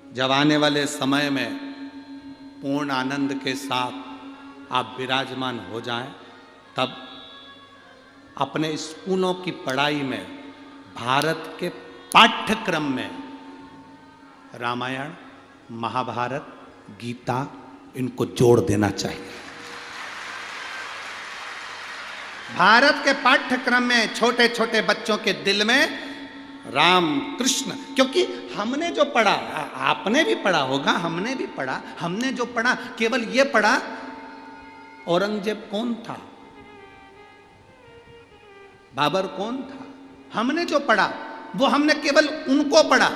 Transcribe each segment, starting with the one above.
जब आने वाले समय में पूर्ण आनंद के साथ आप विराजमान हो जाएं, तब अपने स्कूलों की पढ़ाई में भारत के पाठ्यक्रम में रामायण, महाभारत, गीता इनको जोड़ देना चाहिए। भारत के पाठ्यक्रम में छोटे छोटे बच्चों के दिल में राम कृष्ण, क्योंकि हमने जो पढ़ा, आपने भी पढ़ा होगा, हमने भी पढ़ा, हमने जो पढ़ा केवल ये पढ़ा औरंगजेब कौन था, बाबर कौन था। हमने जो पढ़ा वो हमने केवल उनको पढ़ा।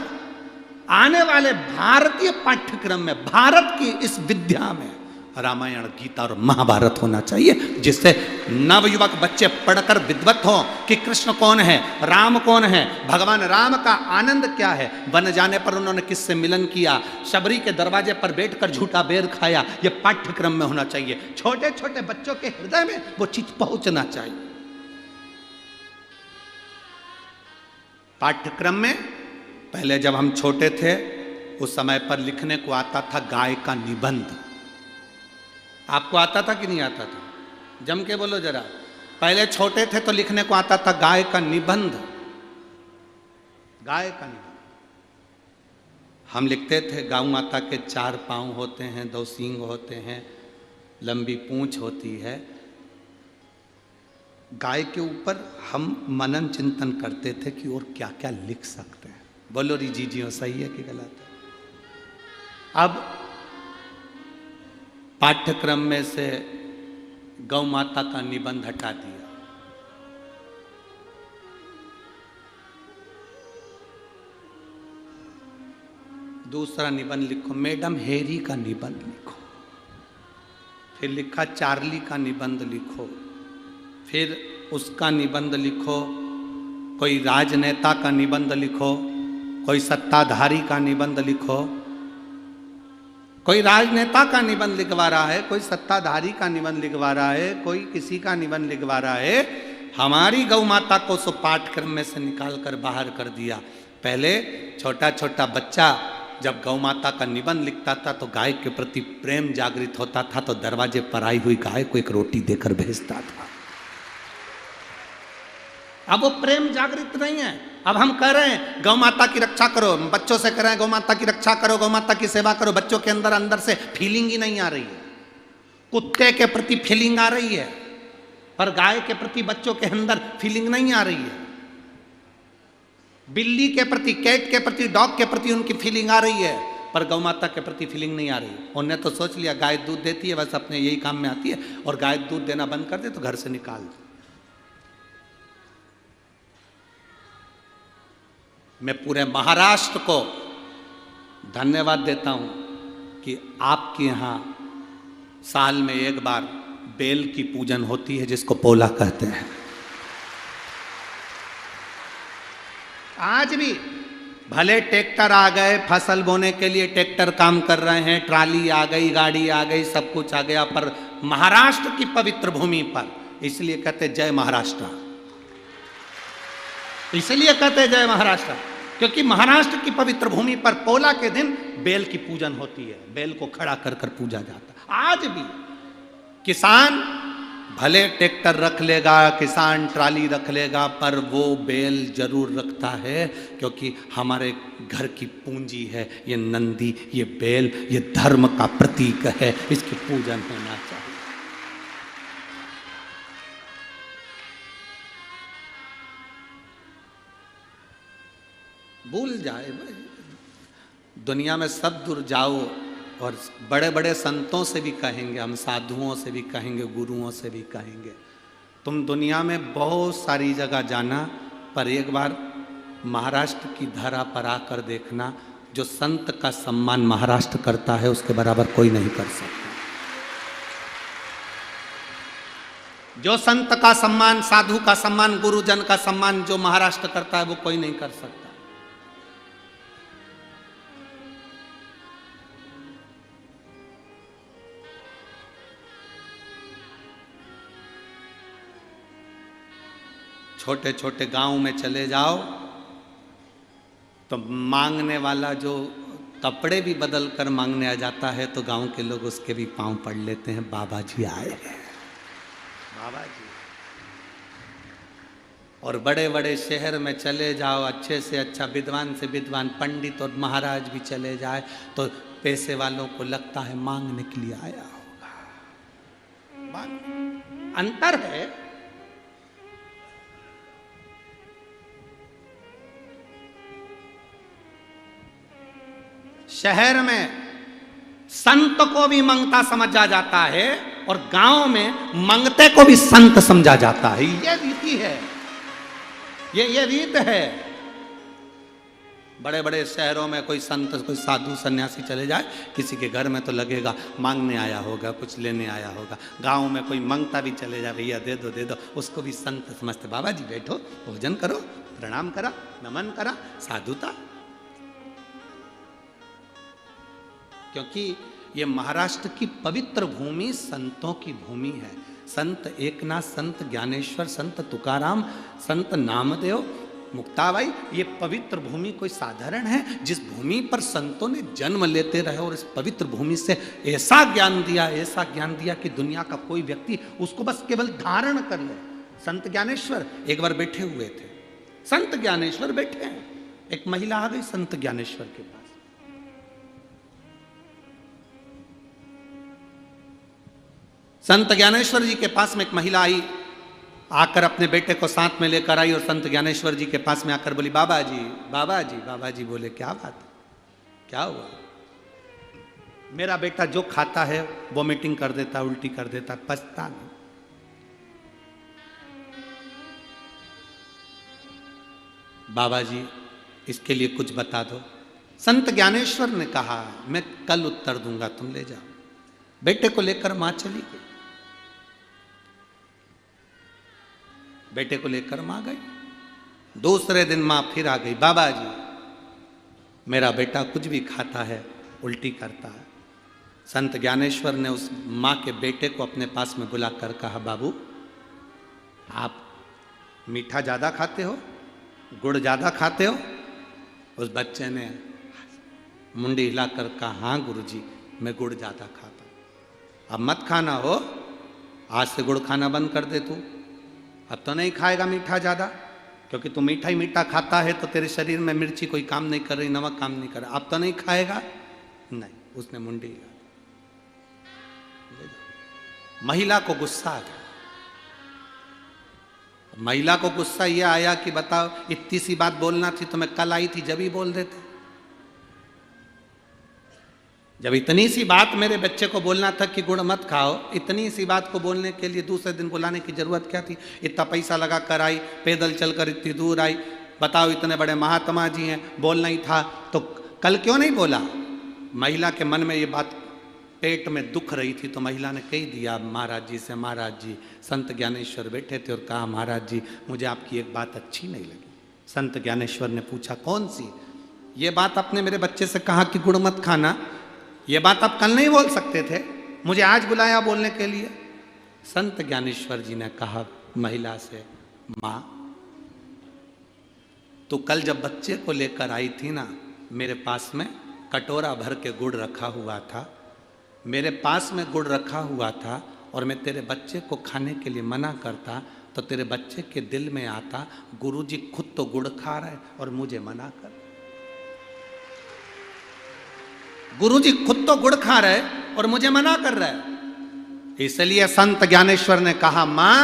आने वाले भारतीय पाठ्यक्रम में, भारत की इस विद्या में रामायण, गीता और महाभारत होना चाहिए, जिससे नवयुवक बच्चे पढ़कर विद्वत हों कि कृष्ण कौन है, राम कौन है, भगवान राम का आनंद क्या है, वन जाने पर उन्होंने किससे मिलन किया, शबरी के दरवाजे पर बैठकर झूठा बेर खाया। यह पाठ्यक्रम में होना चाहिए। छोटे छोटे बच्चों के हृदय में वो चीज पहुंचना चाहिए। पाठ्यक्रम में पहले जब हम छोटे थे उस समय पर लिखने को आता था गाय का निबंध। आपको आता था कि नहीं आता था? जम के बोलो जरा। पहले छोटे थे तो लिखने को आता था गाय का निबंध। गाय का निबंध हम लिखते थे। गौ माता के 4 पांव होते हैं, 2 सींग होते हैं, लंबी पूंछ होती है। गाय के ऊपर हम मनन चिंतन करते थे कि और क्या क्या लिख सकते हैं। बोलो री जी सही है कि गलत है? अब पाठ्यक्रम में से गौ माता का निबंध हटा दिया। दूसरा निबंध लिखो, मैडम हैरी का निबंध लिखो। फिर लिखा चार्ली का निबंध लिखो। फिर उसका निबंध लिखो। कोई राजनेता का निबंध लिखो, कोई सत्ताधारी का निबंध लिखो। कोई राजनेता का निबंध लिखवा रहा है, कोई सत्ताधारी का निबंध लिखवा रहा है, कोई किसी का निबंध लिखवा रहा है। हमारी गौ माता को सो पाठ्यक्रम में से निकाल कर बाहर कर दिया। पहले छोटा छोटा बच्चा जब गौ माता का निबंध लिखता था तो गाय के प्रति प्रेम जागृत होता था, तो दरवाजे पर आई हुई गाय को एक रोटी देकर भेजता था। अब वो प्रेम जागृत नहीं है। अब हम कह रहे हैं गौ माता की रक्षा करो, बच्चों से कह रहे हैं गौ माता की रक्षा करो, गौ माता की सेवा करो। बच्चों के अंदर से फीलिंग ही नहीं आ रही है। कुत्ते के प्रति फीलिंग आ रही है, पर गाय के प्रति बच्चों के अंदर फीलिंग नहीं आ रही है। बिल्ली के प्रति, कैट के प्रति, डॉग के प्रति उनकी फीलिंग आ रही है, पर गौ माता के प्रति फीलिंग नहीं आ रही। उन्होंने तो सोच लिया गाय दूध देती है, बस अपने यही काम में आती है, और गाय दूध देना बंद कर दे तो घर से निकाल दे। मैं पूरे महाराष्ट्र को धन्यवाद देता हूं कि आपके यहां साल में एक बार बेल की पूजन होती है, जिसको पोला कहते हैं। आज भी भले ट्रैक्टर आ गए, फसल बोने के लिए ट्रैक्टर काम कर रहे हैं, ट्राली आ गई, गाड़ी आ गई, सब कुछ आ गया, पर महाराष्ट्र की पवित्र भूमि पर इसलिए कहते जय महाराष्ट्र। इसलिए कहते जय महाराष्ट्र क्योंकि महाराष्ट्र की पवित्र भूमि पर पोला के दिन बेल की पूजन होती है। बेल को खड़ा कर कर पूजा जाता है। आज भी किसान भले ट्रैक्टर रख लेगा, किसान ट्राली रख लेगा, पर वो बेल जरूर रखता है, क्योंकि हमारे घर की पूंजी है ये नंदी, ये बेल, ये धर्म का प्रतीक है, इसकी पूजन होना चाहिए। भूल जाए दुनिया में सब दूर जाओ, और बड़े बड़े संतों से भी कहेंगे, हम साधुओं से भी कहेंगे, गुरुओं से भी कहेंगे, तुम दुनिया में बहुत सारी जगह जाना, पर एक बार महाराष्ट्र की धरा पर आकर देखना। जो संत का सम्मान महाराष्ट्र करता है उसके बराबर कोई नहीं कर सकता। जो संत का सम्मान, साधु का सम्मान, गुरुजन का सम्मान जो महाराष्ट्र करता है वो कोई नहीं कर सकता। छोटे छोटे गांव में चले जाओ तो मांगने वाला जो कपड़े भी बदल कर मांगने आ जाता है तो गांव के लोग उसके भी पांव पड़ लेते हैं, बाबा जी आए हैं, बाबा जी। और बड़े बड़े शहर में चले जाओ, अच्छे से अच्छा विद्वान से विद्वान पंडित और महाराज भी चले जाए तो पैसे वालों को लगता है मांगने के लिए आया होगा। अंतर है। शहर में संत को भी मंगता समझा जाता है और गांव में मंगते को भी संत समझा जाता है। ये रीति है, ये रीत है। बड़े बड़े शहरों में कोई संत, कोई साधु सन्यासी चले जाए, किसी के घर में तो लगेगा मांगने आया होगा, कुछ लेने आया होगा। गांव में कोई मंगता भी चले जाए, भैया दे दो, उसको भी संत समझते। बाबा जी बैठो, भोजन करो, प्रणाम करा, नमन करा, साधुता। क्योंकि ये महाराष्ट्र की पवित्र भूमि संतों की भूमि है। संत एकनाथ, संत ज्ञानेश्वर, संत तुकाराम, संत नामदेव, मुक्ताबाई, ये पवित्र भूमि कोई साधारण है? जिस भूमि पर संतों ने जन्म लेते रहे और इस पवित्र भूमि से ऐसा ज्ञान दिया कि दुनिया का कोई व्यक्ति उसको बस केवल धारण कर ले। संत ज्ञानेश्वर एक बार बैठे हुए थे, संत ज्ञानेश्वर बैठे हैं, एक महिला आ गई संत ज्ञानेश्वर के पास। संत ज्ञानेश्वर जी के पास में एक महिला आई, आकर अपने बेटे को साथ में लेकर आई और संत ज्ञानेश्वर जी के पास में आकर बोली, बाबा जी, बाबा जी। बाबा जी बोले, क्या बात है, क्या हुआ? मेरा बेटा जो खाता है वोमिटिंग कर देता, उल्टी कर देता, पछता नहीं। बाबा जी इसके लिए कुछ बता दो। संत ज्ञानेश्वर ने कहा, मैं कल उत्तर दूंगा, तुम ले जाओ। बेटे को लेकर मां चली गई, बेटे को लेकर मां गई। दूसरे दिन मां फिर आ गई, बाबा जी मेरा बेटा कुछ भी खाता है उल्टी करता है। संत ज्ञानेश्वर ने उस मां के बेटे को अपने पास में बुलाकर कहा, बाबू आप मीठा ज्यादा खाते हो, गुड़ ज्यादा खाते हो? उस बच्चे ने मुंडी हिलाकर कहा, हाँ गुरुजी मैं गुड़ ज्यादा खाता हूं। अब मत खाना हो, आज से गुड़ खाना बंद कर दे तू। अब तो नहीं खाएगा मीठा ज़्यादा, क्योंकि तू मीठा ही मीठा खाता है तो तेरे शरीर में मिर्ची कोई काम नहीं कर रही, नमक काम नहीं कर रहा। अब तो नहीं खाएगा? नहीं। उसने मुंडी हिला। महिला को गुस्सा आ गया। महिला को गुस्सा यह आया कि बताओ, इतनी सी बात बोलना थी तो मैं कल आई थी जब ही बोल देते। जब इतनी सी बात मेरे बच्चे को बोलना था कि गुड़ मत खाओ, इतनी सी बात को बोलने के लिए दूसरे दिन बुलाने की जरूरत क्या थी? इतना पैसा लगा कर आई, पैदल चलकर इतनी दूर आई, बताओ इतने बड़े महात्मा जी हैं, बोलना ही था तो कल क्यों नहीं बोला? महिला के मन में ये बात पेट में दुख रही थी तो महिला ने कह दिया महाराज जी से, महाराज जी संत ज्ञानेश्वर बैठे थे और कहा, महाराज जी मुझे आपकी एक बात अच्छी नहीं लगी। संत ज्ञानेश्वर ने पूछा, कौन सी? ये बात आपने मेरे बच्चे से कहा कि गुड़ मत खाना, ये बात आप कल नहीं बोल सकते थे, मुझे आज बुलाया बोलने के लिए। संत ज्ञानेश्वर जी ने कहा महिला से, माँ तो कल जब बच्चे को लेकर आई थी ना, मेरे पास में कटोरा भर के गुड़ रखा हुआ था, मेरे पास में गुड़ रखा हुआ था और मैं तेरे बच्चे को खाने के लिए मना करता तो तेरे बच्चे के दिल में आता, गुरुजी खुद तो गुड़ खा रहे और मुझे मना कर। गुरुजी खुद तो गुड़ खा रहे और मुझे मना कर रहे। इसलिए संत ज्ञानेश्वर ने कहा, मां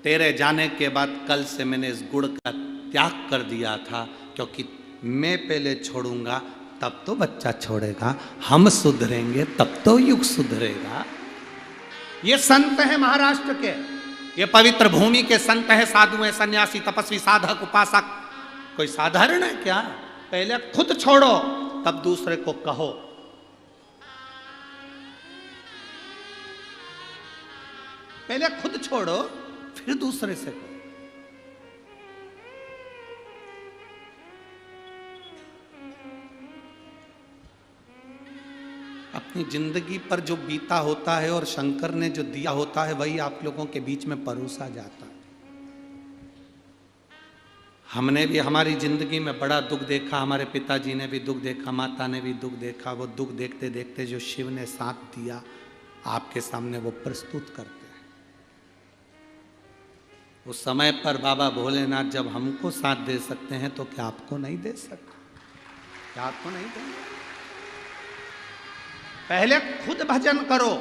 तेरे जाने के बाद कल से मैंने इस गुड़ का त्याग कर दिया था, क्योंकि मैं पहले छोड़ूंगा तब तो बच्चा छोड़ेगा, हम सुधरेंगे तब तो युग सुधरेगा। ये संत है महाराष्ट्र के, ये पवित्र भूमि के संत है, साधु है, सन्यासी, तपस्वी, साधक, उपासक। कोई साधारण है क्या? पहले खुद छोड़ो तब दूसरे को कहो। पहले खुद छोड़ो फिर दूसरे से कहो। अपनी जिंदगी पर जो बीता होता है और शंकर ने जो दिया होता है वही आप लोगों के बीच में परोसा जाता है। हमने भी हमारी जिंदगी में बड़ा दुख देखा, हमारे पिताजी ने भी दुख देखा, माता ने भी दुख देखा। वो दुख देखते देखते जो शिव ने साथ दिया आपके सामने वो प्रस्तुत करते हैं। उस समय पर बाबा भोलेनाथ जब हमको साथ दे सकते हैं तो क्या आपको नहीं दे सकते? क्या आपको नहीं देंगे? पहले खुद भजन करो,